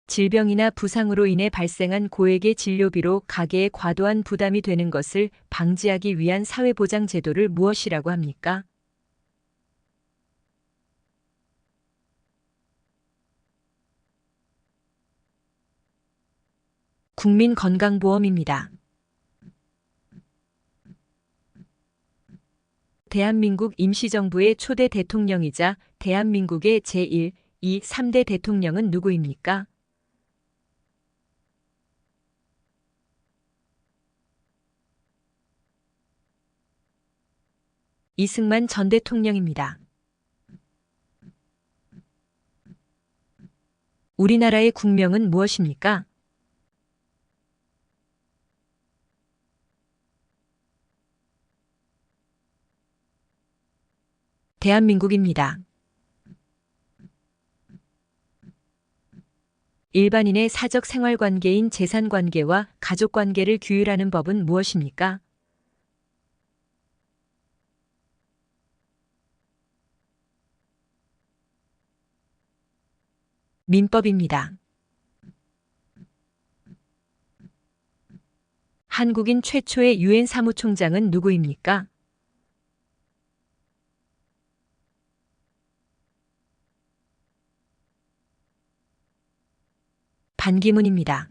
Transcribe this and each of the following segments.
질병이나 부상으로 인해 발생한 고액의 진료비로 가계에 과도한 부담이 되는 것을 방지하기 위한 사회보장 제도를 무엇이라고 합니까? 국민건강보험입니다. 대한민국 임시정부의 초대 대통령이자 대한민국의 제1, 2, 3대 대통령은 누구입니까? 이승만 전 대통령입니다. 우리나라의 국명은 무엇입니까? 대한민국입니다. 일반인의 사적 생활관계인 재산관계와 가족관계를 규율하는 법은 무엇입니까? 민법입니다. 한국인 최초의 유엔 사무총장은 누구입니까? 반기문입니다.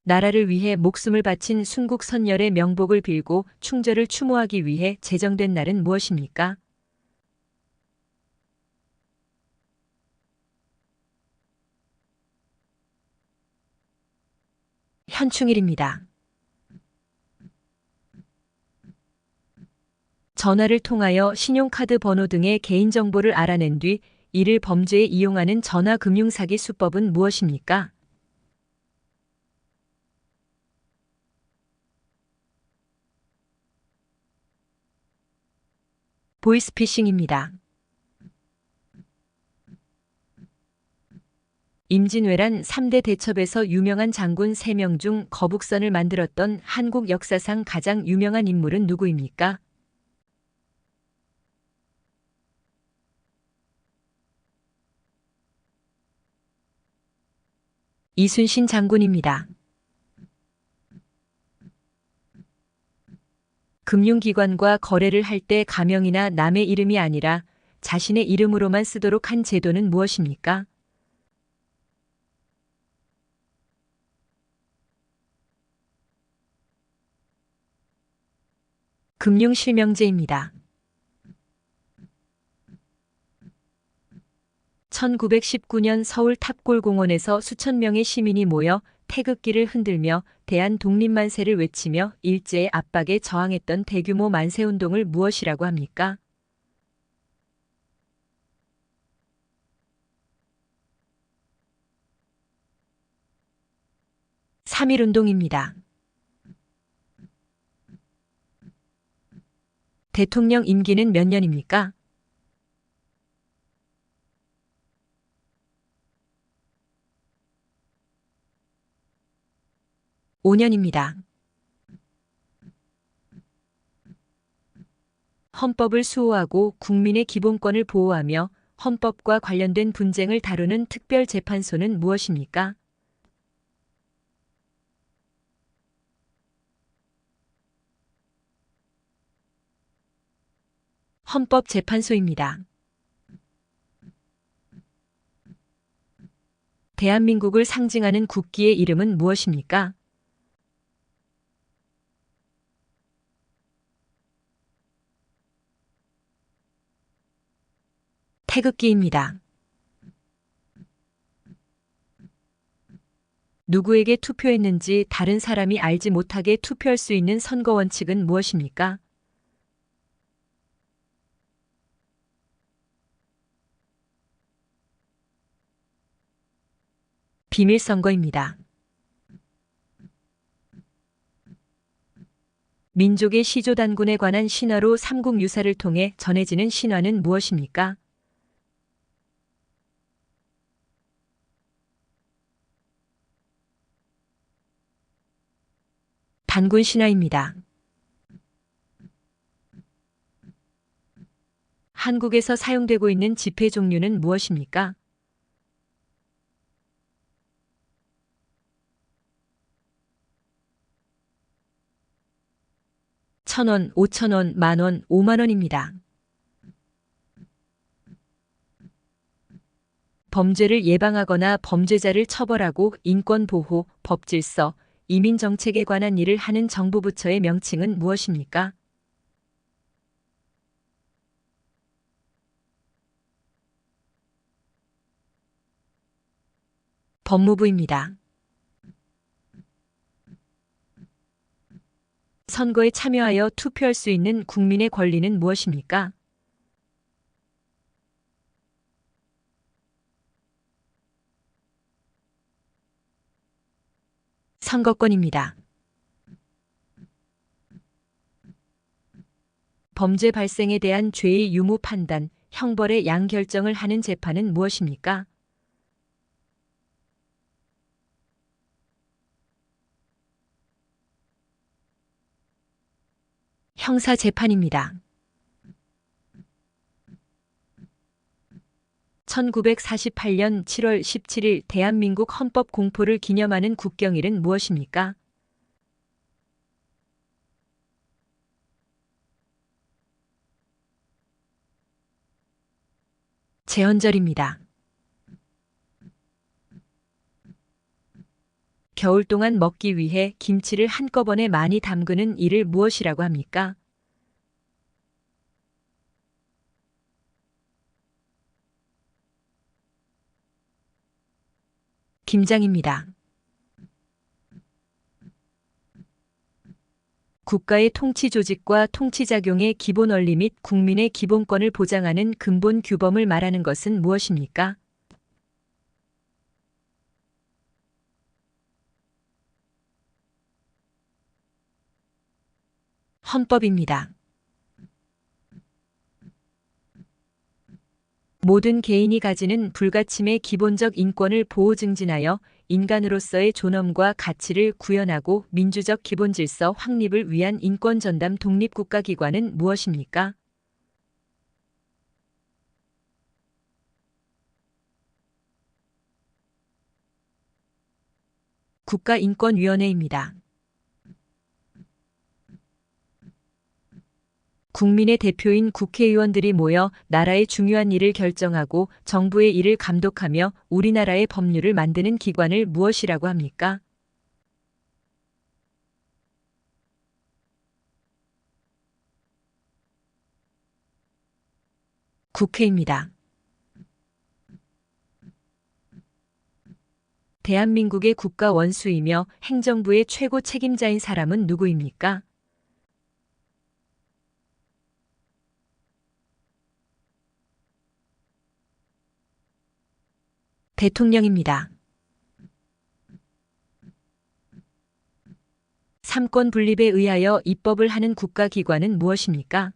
나라를 위해 목숨을 바친 순국 선열의 명복을 빌고 충절을 추모하기 위해 제정된 날은 무엇입니까? 현충일입니다. 전화를 통하여 신용카드 번호 등의 개인정보를 알아낸 뒤 이를 범죄에 이용하는 전화금융사기 수법은 무엇입니까? 보이스피싱입니다. 임진왜란 3대 대첩에서 유명한 장군 3명 중 거북선을 만들었던 한국 역사상 가장 유명한 인물은 누구입니까? 이순신 장군입니다. 금융기관과 거래를 할 때 가명이나 남의 이름이 아니라 자신의 이름으로만 쓰도록 한 제도는 무엇입니까? 금융실명제입니다. 1919년 서울 탑골공원에서 수천 명의 시민이 모여 태극기를 흔들며 대한독립만세를 외치며 일제의 압박에 저항했던 대규모 만세운동을 무엇이라고 합니까? 3.1운동입니다. 대통령 임기는 몇 년입니까? 5년입니다. 헌법을 수호하고 국민의 기본권을 보호하며 헌법과 관련된 분쟁을 다루는 특별재판소는 무엇입니까? 헌법재판소입니다. 대한민국을 상징하는 국기의 이름은 무엇입니까? 태극기입니다. 누구에게 투표했는지 다른 사람이 알지 못하게 투표할 수 있는 선거 원칙은 무엇입니까? 비밀선거입니다. 민족의 시조단군에 관한 신화로 삼국유사를 통해 전해지는 신화는 무엇입니까? 단군신화입니다. 한국에서 사용되고 있는 지폐 종류는 무엇입니까? 1,000원, 5,000원, 만원, 5만원입니다. 범죄를 예방하거나 범죄자를 처벌하고 인권보호, 법질서, 이민정책에 관한 일을 하는 정부 부처의 명칭은 무엇입니까? 법무부입니다. 선거에 참여하여 투표할 수 있는 국민의 권리는 무엇입니까? 선거권입니다. 범죄 발생에 대한 죄의 유무 판단, 형벌의 양 결정을 하는 재판은 무엇입니까? 형사재판입니다. 1948년 7월 17일 대한민국 헌법 공포를 기념하는 국경일은 무엇입니까? 제헌절입니다. 겨울 동안 먹기 위해 김치를 한꺼번에 많이 담그는 일을 무엇이라고 합니까? 김장입니다. 국가의 통치 조직과 통치작용의 기본 원리 및 국민의 기본권을 보장하는 근본 규범을 말하는 것은 무엇입니까? 헌법입니다. 모든 개인이 가지는 불가침의 기본적 인권을 보호 증진하여 인간으로서의 존엄과 가치를 구현하고 민주적 기본 질서 확립을 위한 인권 전담 독립국가기관은 무엇입니까? 국가인권위원회입니다. 국민의 대표인 국회의원들이 모여 나라의 중요한 일을 결정하고 정부의 일을 감독하며 우리나라의 법률을 만드는 기관을 무엇이라고 합니까? 국회입니다. 대한민국의 국가 원수이며 행정부의 최고 책임자인 사람은 누구입니까? 대통령입니다. 삼권 분립에 의하여 입법을 하는 국가기관은 무엇입니까?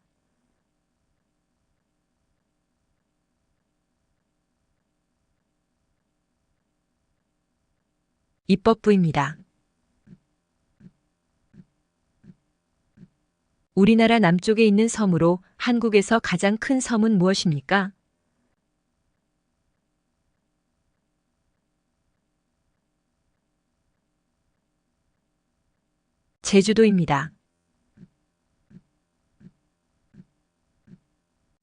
입법부입니다. 우리나라 남쪽에 있는 섬으로 한국에서 가장 큰 섬은 무엇입니까? 제주도입니다.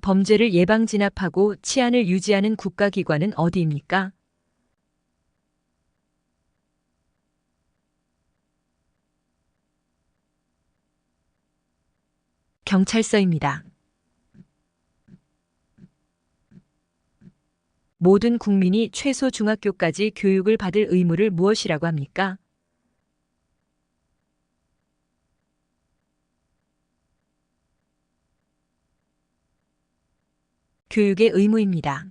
범죄를 예방 진압하고 치안을 유지하는 국가기관은 어디입니까? 경찰서입니다. 모든 국민이 최소 중학교까지 교육을 받을 의무를 무엇이라고 합니까? 교육의 의무입니다.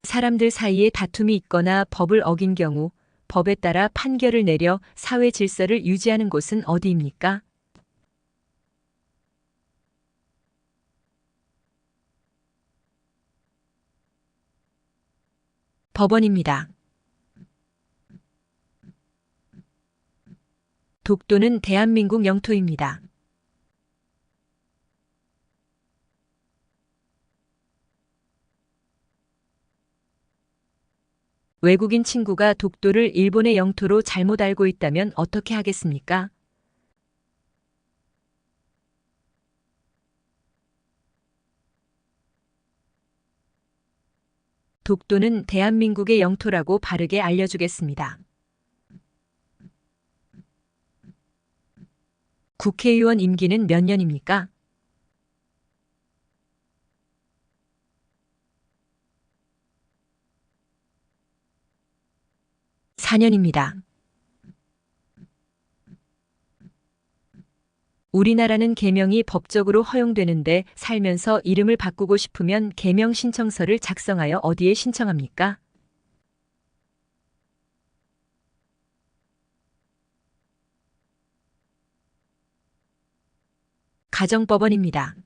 사람들 사이에 다툼이 있거나 법을 어긴 경우 법에 따라 판결을 내려 사회 질서를 유지하는 곳은 어디입니까? 법원입니다. 독도는 대한민국 영토입니다. 외국인 친구가 독도를 일본의 영토로 잘못 알고 있다면 어떻게 하겠습니까? 독도는 대한민국의 영토라고 바르게 알려주겠습니다. 국회의원 임기는 몇 년입니까? 4년입니다. 우리나라는 개명이 법적으로 허용되는데 살면서 이름을 바꾸고 싶으면 개명 신청서를 작성하여 어디에 신청합니까? 가정법원입니다.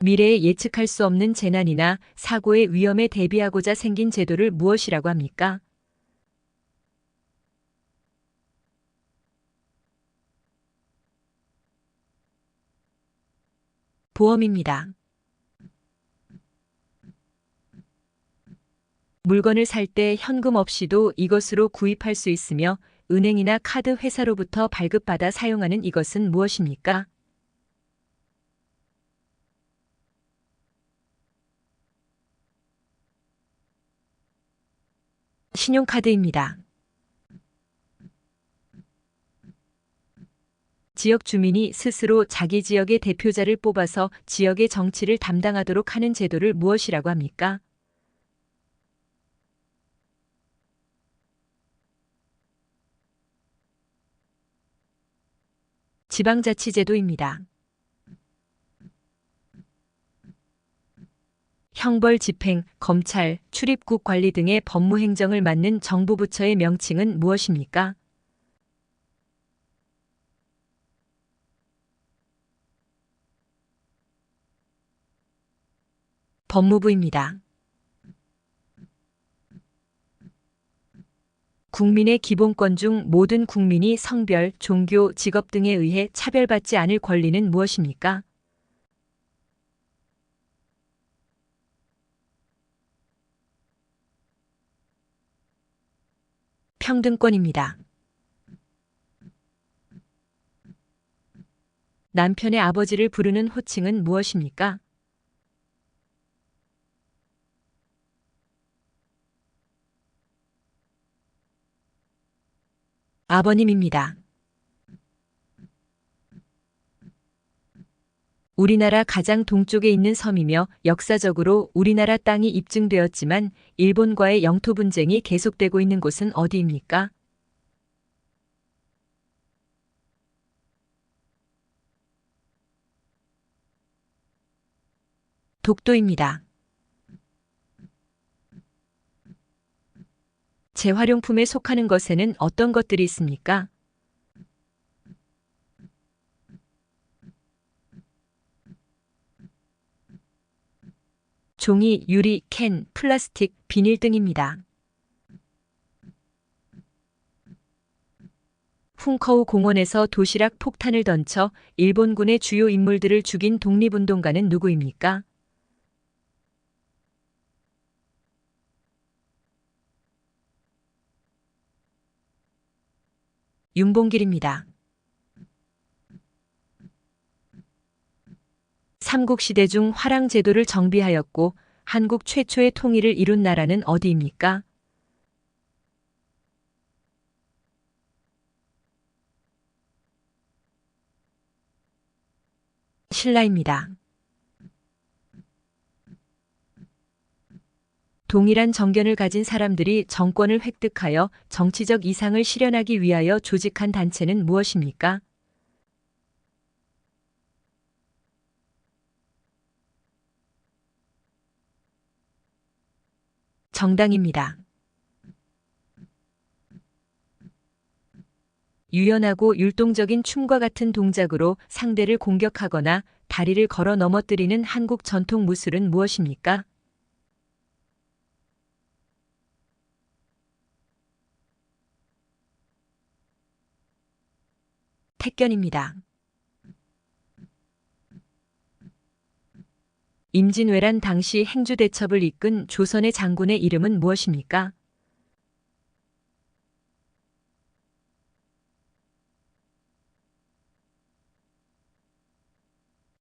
미래에 예측할 수 없는 재난이나 사고의 위험에 대비하고자 생긴 제도를 무엇이라고 합니까? 보험입니다. 물건을 살 때 현금 없이도 이것으로 구입할 수 있으며 은행이나 카드 회사로부터 발급받아 사용하는 이것은 무엇입니까? 신용카드입니다. 지역 주민이 스스로 자기 지역의 대표자를 뽑아서 지역의 정치를 담당하도록 하는 제도를 무엇이라고 합니까? 지방자치제도입니다. 형벌 집행, 검찰, 출입국 관리 등의 법무행정을 맡는 정부 부처의 명칭은 무엇입니까? 법무부입니다. 국민의 기본권 중 모든 국민이 성별, 종교, 직업 등에 의해 차별받지 않을 권리는 무엇입니까? 평등권입니다. 남편의 아버지를 부르는 호칭은 무엇입니까? 아버님입니다. 우리나라 가장 동쪽에 있는 섬이며 역사적으로 우리나라 땅이 입증되었지만 일본과의 영토 분쟁이 계속되고 있는 곳은 어디입니까? 독도입니다. 재활용품에 속하는 것에는 어떤 것들이 있습니까? 종이, 유리, 캔, 플라스틱, 비닐 등입니다. 훈커우 공원에서 도시락 폭탄을 던져 일본군의 주요 인물들을 죽인 독립운동가는 누구입니까? 윤봉길입니다. 삼국시대 중 화랑제도를 정비하였고 한국 최초의 통일을 이룬 나라는 어디입니까? 신라입니다. 동일한 정견을 가진 사람들이 정권을 획득하여 정치적 이상을 실현하기 위하여 조직한 단체는 무엇입니까? 정당입니다. 유연하고 율동적인 춤과 같은 동작으로 상대를 공격하거나 다리를 걸어 넘어뜨리는 한국 전통 무술은 무엇입니까? 택견입니다. 임진왜란 당시 행주대첩을 이끈 조선의 장군의 이름은 무엇입니까?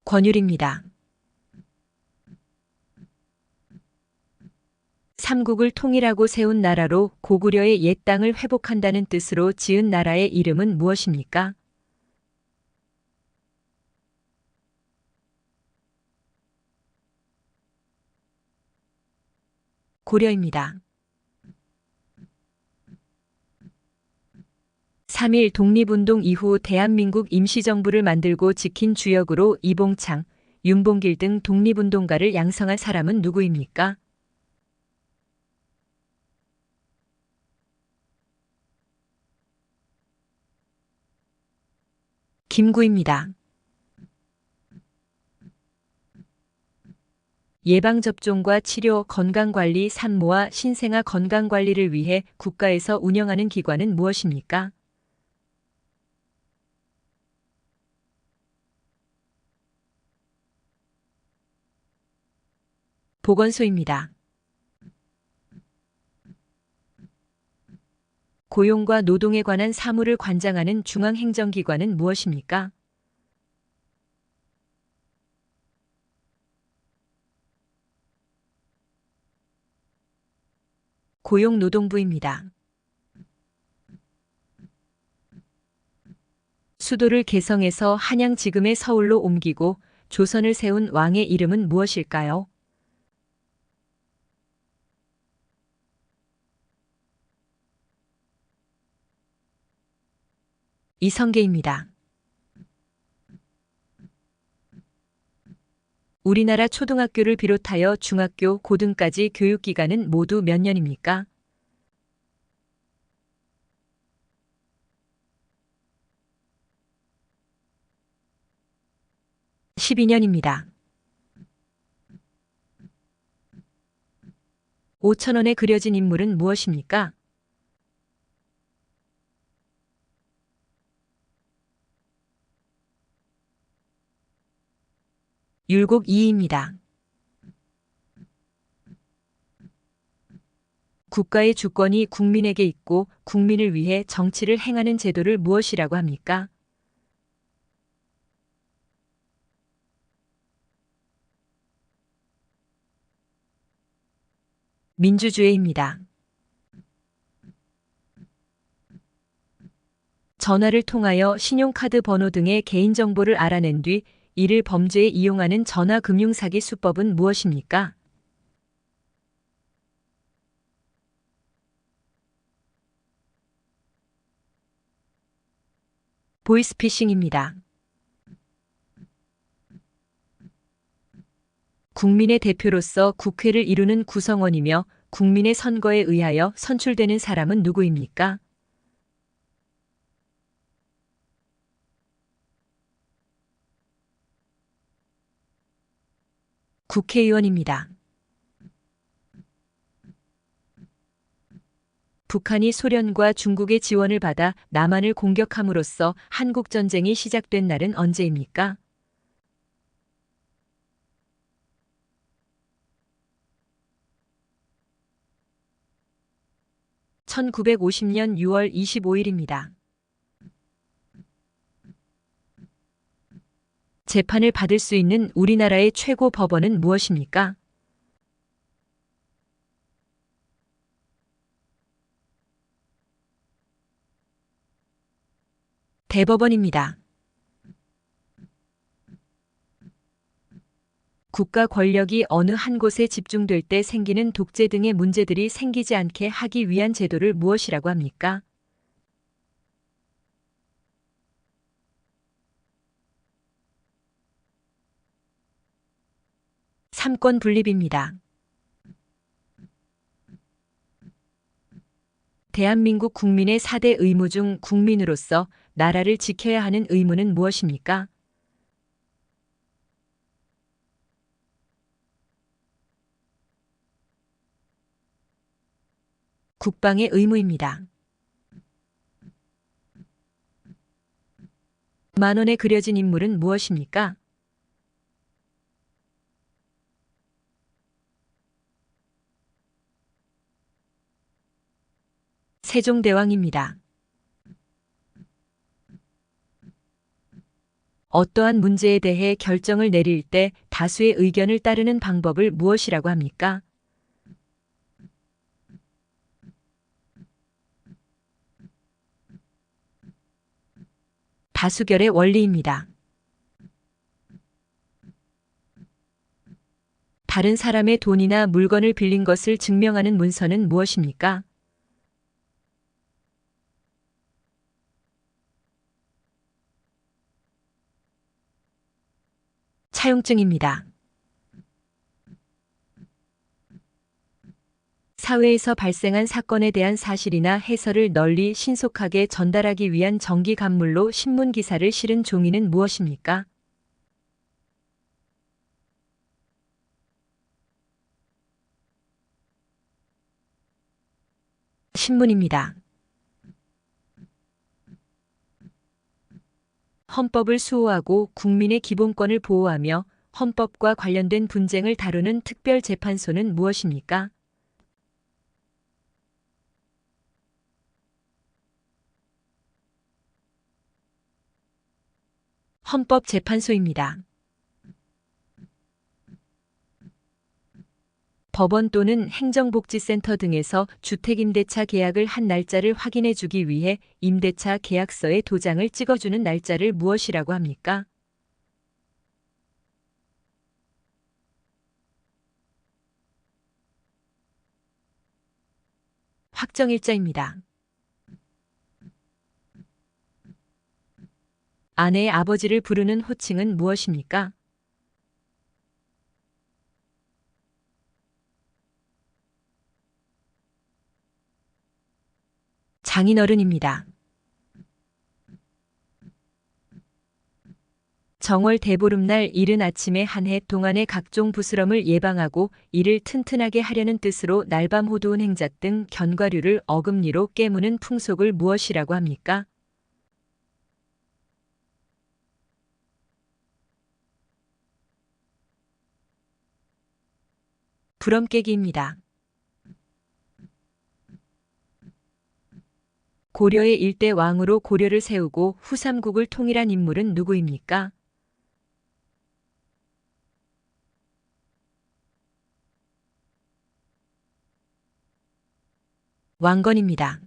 권율입니다. 삼국을 통일하고 세운 나라로 고구려의 옛 땅을 회복한다는 뜻으로 지은 나라의 이름은 무엇입니까? 고려입니다. 3.1 독립운동 이후 대한민국 임시정부를 만들고 지킨 주역으로 이봉창, 윤봉길 등 독립운동가를 양성한 사람은 누구입니까? 김구입니다. 예방접종과 치료, 건강관리, 산모와 신생아 건강관리를 위해 국가에서 운영하는 기관은 무엇입니까? 보건소입니다. 고용과 노동에 관한 사무를 관장하는 중앙행정기관은 무엇입니까? 고용노동부입니다. 수도를 개성에서 한양 지금의 서울로 옮기고 조선을 세운 왕의 이름은 무엇일까요? 이성계입니다. 우리나라 초등학교를 비롯하여 중학교, 고등까지 교육기간은 모두 몇 년입니까? 12년입니다. 5천원에 그려진 인물은 무엇입니까? 율곡 2입니다. 국가의 주권이 국민에게 있고 국민을 위해 정치를 행하는 제도를 무엇이라고 합니까? 민주주의입니다. 전화를 통하여 신용카드 번호 등의 개인정보를 알아낸 뒤 이를 범죄에 이용하는 전화금융사기 수법은 무엇입니까? 보이스피싱입니다. 국민의 대표로서 국회를 이루는 구성원이며 국민의 선거에 의하여 선출되는 사람은 누구입니까? 국회의원입니다. 북한이 소련과 중국의 지원을 받아 남한을 공격함으로써 한국전쟁이 시작된 날은 언제입니까? 1950년 6월 25일입니다. 재판을 받을 수 있는 우리나라의 최고 법원은 무엇입니까? 대법원입니다. 국가 권력이 어느 한 곳에 집중될 때 생기는 독재 등의 문제들이 생기지 않게 하기 위한 제도를 무엇이라고 합니까? 삼권 분립입니다. 대한민국 국민의 4대 의무 중 국민으로서 나라를 지켜야 하는 의무는 무엇입니까? 국방의 의무입니다. 만원에 그려진 인물은 무엇입니까? 세종대왕입니다. 어떠한 문제에 대해 결정을 내릴 때 다수의 의견을 따르는 방법을 무엇이라고 합니까? 다수결의 원리입니다. 다른 사람의 돈이나 물건을 빌린 것을 증명하는 문서는 무엇입니까? 차용증입니다. 사회에서 발생한 사건에 대한 사실이나 해설을 널리 신속하게 전달하기 위한 정기 간물로 신문 기사를 실은 종이는 무엇입니까? 신문입니다. 헌법을 수호하고 국민의 기본권을 보호하며 헌법과 관련된 분쟁을 다루는 특별재판소는 무엇입니까? 헌법재판소입니다. 법원 또는 행정복지센터 등에서 주택임대차 계약을 한 날짜를 확인해 주기 위해 임대차 계약서에 도장을 찍어주는 날짜를 무엇이라고 합니까? 확정일자입니다. 아내의 아버지를 부르는 호칭은 무엇입니까? 장인어른입니다. 정월 대보름날 이른 아침에 한 해 동안의 각종 부스럼을 예방하고 이를 튼튼하게 하려는 뜻으로 날밤 호두운 행자 등 견과류를 어금니로 깨무는 풍속을 무엇이라고 합니까? 부럼깨기입니다. 고려의 일대 왕으로 고려를 세우고 후삼국을 통일한 인물은 누구입니까? 왕건입니다.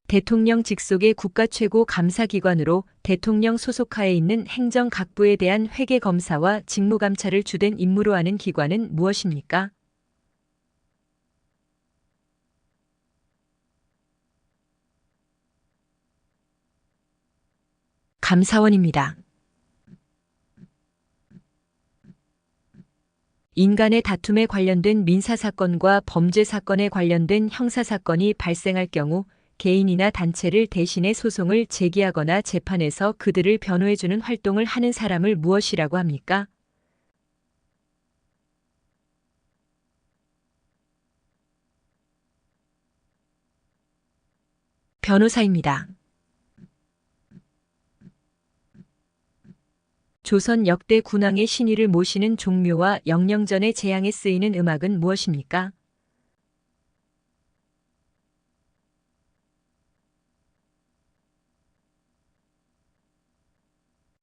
대통령 직속의 국가 최고 감사기관으로 대통령 소속하에 있는 행정각부에 대한 회계검사와 직무감찰을 주된 임무로 하는 기관은 무엇입니까? 감사원입니다. 인간의 다툼에 관련된 민사사건과 범죄사건에 관련된 형사사건이 발생할 경우 개인이나 단체를 대신해 소송을 제기하거나 재판에서 그들을 변호해주는 활동을 하는 사람을 무엇이라고 합니까? 변호사입니다. 조선 역대 군왕의 신의를 모시는 종묘와 영령전의 재앙에 쓰이는 음악은 무엇입니까?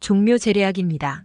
종묘 제례악입니다.